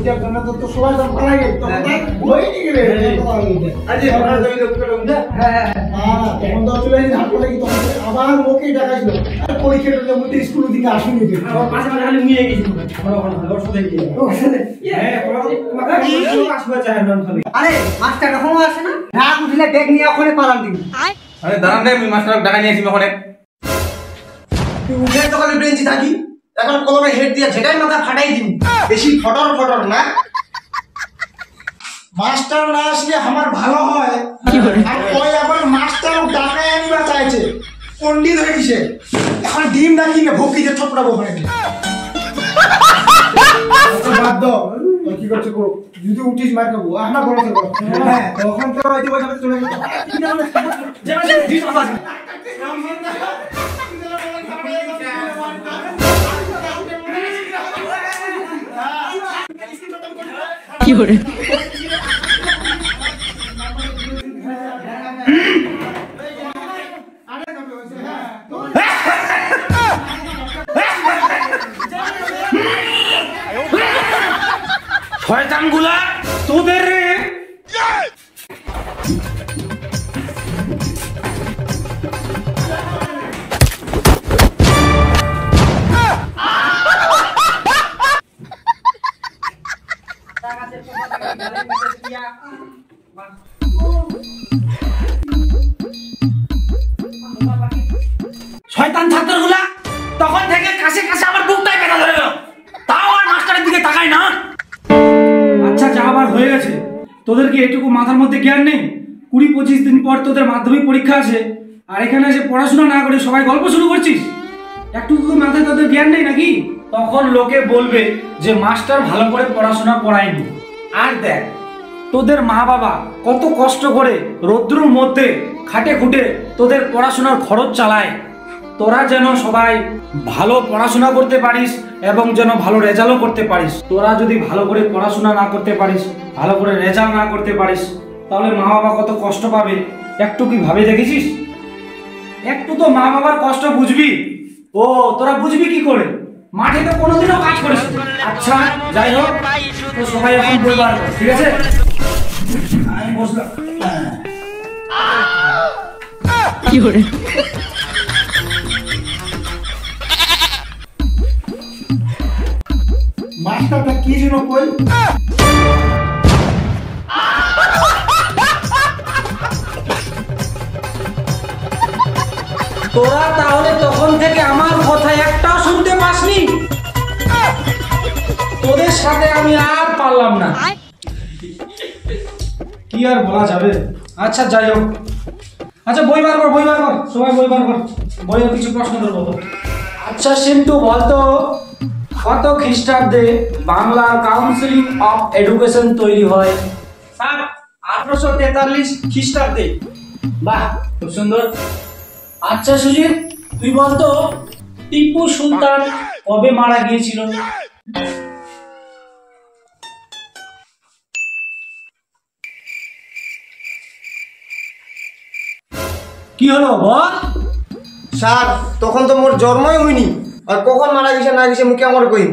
ওইটার জন্য তো সবাই তো মারা গেল তো ওই নিয়ে গেলে আজকে আমরা যাই ডক্টর হ্যাঁ না তখন তো চলে যাই হাসপাতালে কি তখন আবার ওকে ডাকাইছিল আর পরীক্ষাটার মধ্যে স্কুল থেকে আসেনি আমার পাশে মাঝে খালি নিয়ে গেছিল আমরা ওখানে ওষুধ দিয়ে হ্যাঁ তোমাকে আসবে চাই না খালি আরে মাস্টার কখনো আসে না রাত উঠলে ব্যাগ নিয়ে ওখানে পালান দিবি আরে দাঁড়ান রে আমি মাস্টার টাকা নিয়ে আসি ওখানে তুই উঠে তো খালি বেঞ্চি থাকি এখন কলমে হেড দিয়ে ঝেটাই মাথা ফাটাই দিবি বেশি ফটর না মাস্টার না আসলে আমার ভালো হয় আর ওই আবার মাস্টার টাকায় আনিবা চাইছে পণ্ডিত হয়ে গেছে এখন ডিম ডাকি না ভকিতে ঠপড়াবো ওখানে বাদ দাও কি করছো করো যদি উঠিস মার খাবো আমরা বড় করবো হ্যাঁ তখন তো হয়তো বলে চলে গেল কি করে শয়তানগুলা তোদের রে শয়তান ছাত্রগুলা তখন থেকে কাছে কাছে আমার বুকটাই ব্যথা ধরে গেল তাও আর মাস্টারের দিকে তাকাই না আচ্ছা যা আবার হয়ে গেছে তোদের কি এটুকু মাথার মধ্যে জ্ঞান নেই 20-25 দিন পর তোদের মাধ্যমিক পরীক্ষা আছে আর এখানে এসে পড়াশোনা না করে সবাই গল্প শুরু করছিস একটুকু মাথায় তোদের জ্ঞান নেই নাকি তখন লোকে বলবে যে মাস্টার ভালো করে পড়াশোনা করায়নি আর দেখ তোদের মা বাবা কত কষ্ট করে রৌদ্রের মধ্যে খাটে খুঁটে তোদের পড়াশোনার খরচ চালায় তোরা যেন সবাই ভালো পড়াশোনা করতে পারিস এবং যেন ভালো রেজাল্টও করতে পারিস তোরা যদি ভালো করে পড়াশোনা না করতে পারিস ভালো করে রেজাল্ট না করতে পারিস তাহলে মা বাবা কত কষ্ট পাবে একটু কি ভাবে দেখেছিস একটু তো মা বাবার কষ্ট বুঝবি ও তোরা বুঝবি কি করে মাঠে তো কোনোদিনও কাজ করিস আচ্ছা যাই হোক তো সবাই এখন বই বার কর ঠিক আছে আমি বসলাম কি করে মাস্টারটা কি যেন কই তোরা তাহলে তখন থেকে আমার কথা একটাও শুনতে পাসনি তোদের সাথে আমি আর পারলাম না কি আর বলা যাবে আচ্ছা যাই হোক আচ্ছা বই বার কর সবাই বই বার কর বইয়ের কিছু প্রশ্ন করবো আচ্ছা সিন্টু বলতো কত খ্রিস্টাব্দে বাংলার কাউন্সিলিং অফ এডুকেশন তৈরি হয় স্যার 1843 খ্রিস্টাব্দে বাহ খুব সুন্দর আচ্ছা সুজিত তুই বলতো টিপু সুলতান কবে মারা গিয়েছিল কি হলো বল স্যার তখন তো মোর জন্মই হয়নি আর কখন মারা গেছে না গেছে মুখে আমার কই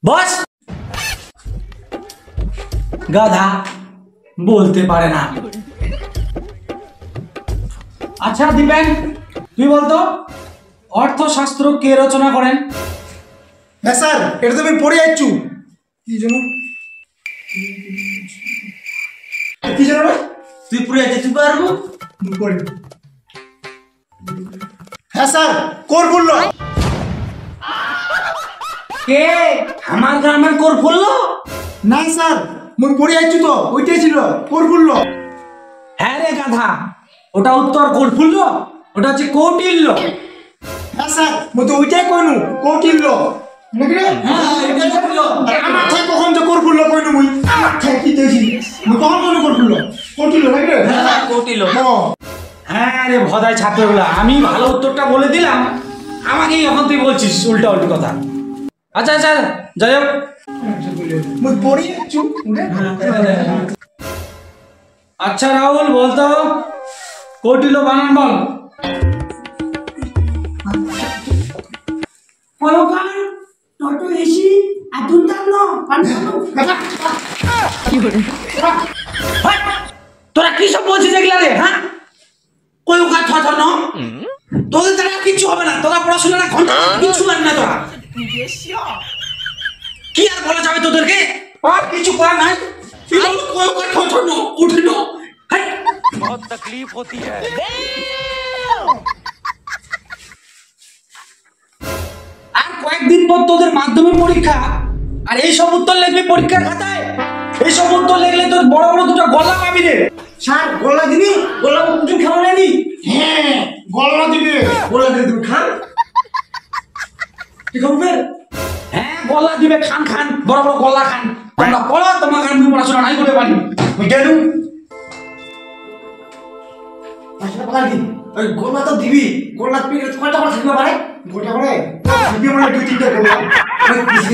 বস গাধা বলতে পারে না আচ্ছা দীপেন তুই বলতো অর্থশাস্ত্র কে রচনা করেন হ্যাঁ স্যার এটা তো আমি পড়ে যাচ্ছু কি যেন তুই পড়ে যাচ্ছিস তুই পারবো হ্যাঁ স্যার কোর বললো কে আমার গ্রামের কোর ফুললো না স্যার মুই পড়ে যাচ্ছু তো ওইটাই ছিল কোর বললো হ্যাঁ রে গাধা ওটা উত্তর কোর ফুললো ওটা হচ্ছে কৌটিল্য হ্যাঁ স্যার মুই তো ওইটাই কইনু কৌটিল্য নাকি রে হ্যাঁ এটাই ছিল আমার থেকে কখন যে কোর বললো কইনু মুই আমার থেকে কি দেছি মুই কখন কইনু কোর বললো কৌটিল্য নাকি রে হ্যাঁ কৌটিল্য হ্যাঁ হ্যাঁ রে ভদাই ছাত্রগুলা আমি ভালো উত্তরটা বলে দিলাম আমাকেই এখন তুই বলছিস উল্টা উল্টো কথা আচ্ছা আচ্ছা যাই হোক মুই পড়ে যাচ্ছু আচ্ছা রাহুল বলতো কৌটিল্য বানান বল কলকার টটো এসি তোরা কি সব বলছিস এগুলা রে? হ্যাঁ, কই ওকা থা থা ন তোদের দ্বারা কিছু হবে না। তোরা পড়াশোনা না ঘন্টা কিছু লাগবে না। তোরা কি আর বলা যাবে তোদেরকে? আর কিছু করার নাই। কই ওকা থা থা ন উঠে ন। बहुत तकलीफ होती है। আর কয়েকদিন পর তোদের মাধ্যমিক পরীক্ষা, আর এই সব উত্তর লিখবি পরীক্ষার খাতায়। এই সব উত্তর লিখলে তোর বড় বড় দুটো গলা পাবি রে। স্যার গোল্লা দিবি, গোল্লা কুচুম খাবো না নি? হ্যাঁ গলা দিবে, গোল্লা দিয়ে তুমি খান ঠিক হবে। হ্যাঁ গলা দিবে, খান খান, বড় বড় গলা খান। তোমরা পড়ো, তোমাকে আমি পড়াশোনা নাই করতে পারি। গেলু আসলে পালা দি ওই গোল্লা তো দিবি, গোল্লা দিবি কয়টা করে থাকবে পারে? গোটা করে দিবি মানে 2-3টা গোল্লা ওই কিছু